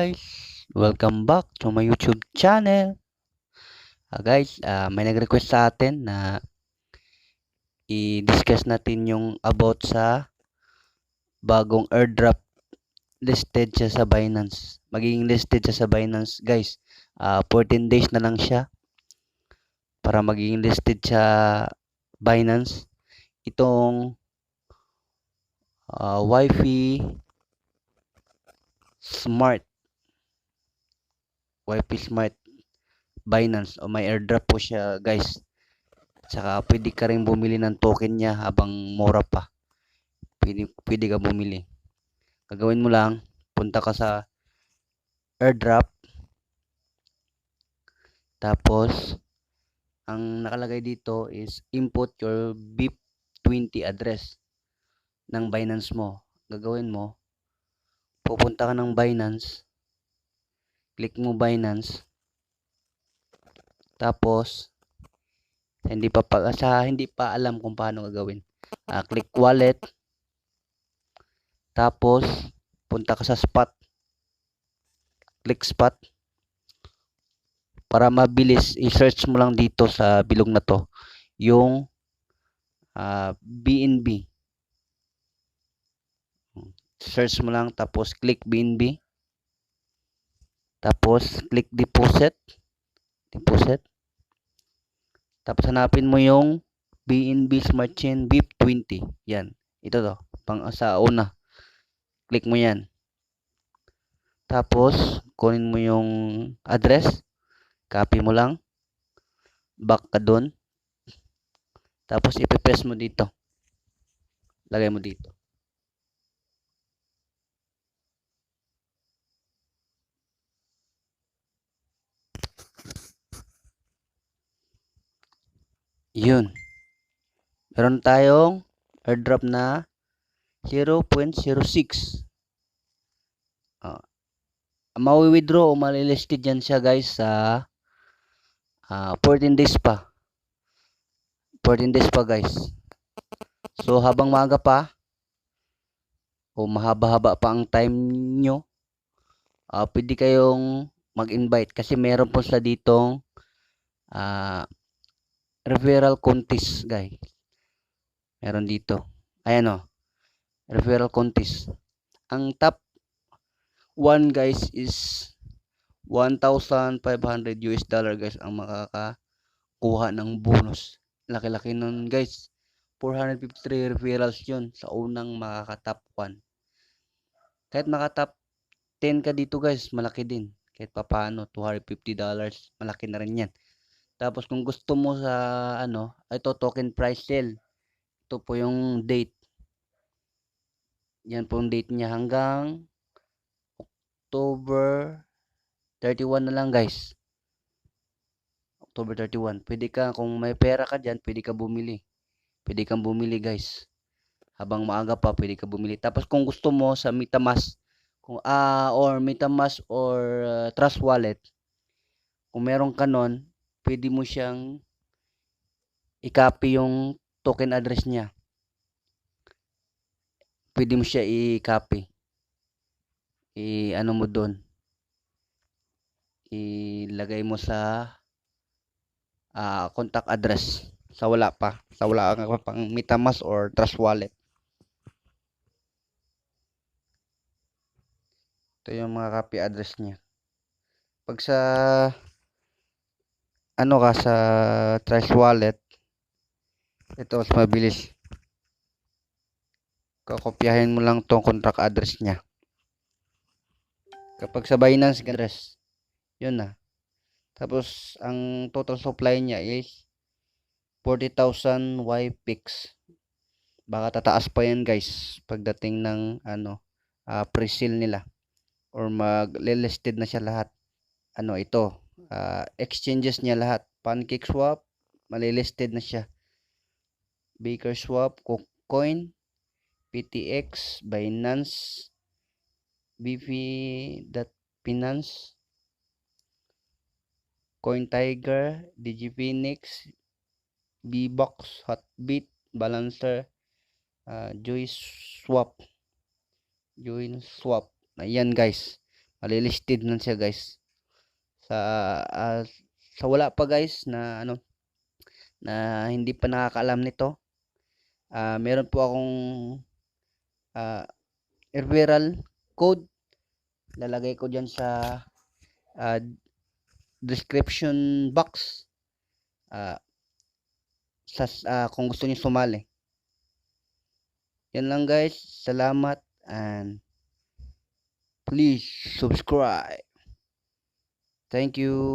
guys! Welcome back to my YouTube channel. Guys, may nag-request sa atin na i-discuss natin yung about sa bagong airdrop. Listed siya sa Binance. Magiging listed siya sa Binance, guys. 14 days na lang siya para magiging listed sa Binance. Itong Wi-Fi Smart Binance o may airdrop po siya, guys. Saka pwede ka rin bumili ng token niya habang mura pa. Pwede ka bumili. Gagawin mo lang, punta ka sa airdrop. Tapos, ang nakalagay dito is input your BIP20 address ng Binance mo. Gagawin mo, pupunta ka ng Binance. Click mo Binance. Tapos, hindi pa alam kung paano gagawin. Click wallet. Tapos, punta ka sa spot. Click spot. Para mabilis, i-search mo lang dito sa bilog na to yung BNB. Search mo lang, tapos click BNB. Tapos, click deposit. Tapos, hanapin mo yung BNB Smart Chain BIP20. Yan. Ito to. Sa una. Click mo yan. Tapos, kunin mo yung address. Copy mo lang. Back ka dun. Tapos, ipipress mo dito. Lagay mo dito. Yun. Meron tayong airdrop na 0.06. Mawi-withdraw o malilisted yan siya, guys, sa 14 days pa. 14 days pa, guys. So, habang maaga pa o mahaba-haba pa ang time nyo, pwede kayong mag-invite kasi meron po sa ditong referral contest, guys. Meron dito. Ayan o. Referral contest. Ang top 1, guys, is $1,500 guys ang makakakuha ng bonus. Laki-laki nun, guys. 453 referrals yun sa unang makaka-top 1. Kahit maka-top 10 ka dito, guys, malaki din. Kahit papaano, $250. Malaki na rin yan. Tapos kung gusto mo sa ito token price sale. Ito po yung date. Yan po yung date niya hanggang October 31 na lang, guys. October 31. Pwede ka, kung may pera ka dyan, pwede ka bumili. Pwede kang bumili, guys. Habang maaga pa, pwede ka bumili. Tapos kung gusto mo sa MetaMask, or MetaMask or Trust Wallet, kung meron ka nun, pwede mo siyang i-copy yung token address niya. Pwede mo siya i-copy. Ano mo doon. Ilagay mo sa contact address. Sa wala ka pang MetaMask or Trust Wallet. Ito yung mga copy address niya. Pag sa sa Trust Wallet, ito mas mabilis. Kakopyahin mo lang tong contract address niya. Kapag sa Binance address, yun na. Tapos ang total supply niya is 40,000 YPix. Baka tataas pa yan, guys, pagdating ng pre-sale nila or mag-listed na siya lahat. Ito, exchanges niya lahat. PancakeSwap, malilisted na siya. BakerSwap, KuCoin, PTX, Binance, BV.Finance, CoinTiger, DigiPhoenix, Bbox, Hotbit, Balancer, JoinSwap. Ayan, guys. Malilisted na siya guys. Sa sa wala pa guys na na hindi pa nakakaalam nito, meron po akong referral code. Lalagay ko diyan sa uh, description box, kung gusto niyo sumali. Yan lang guys. Salamat and please subscribe. Thank you.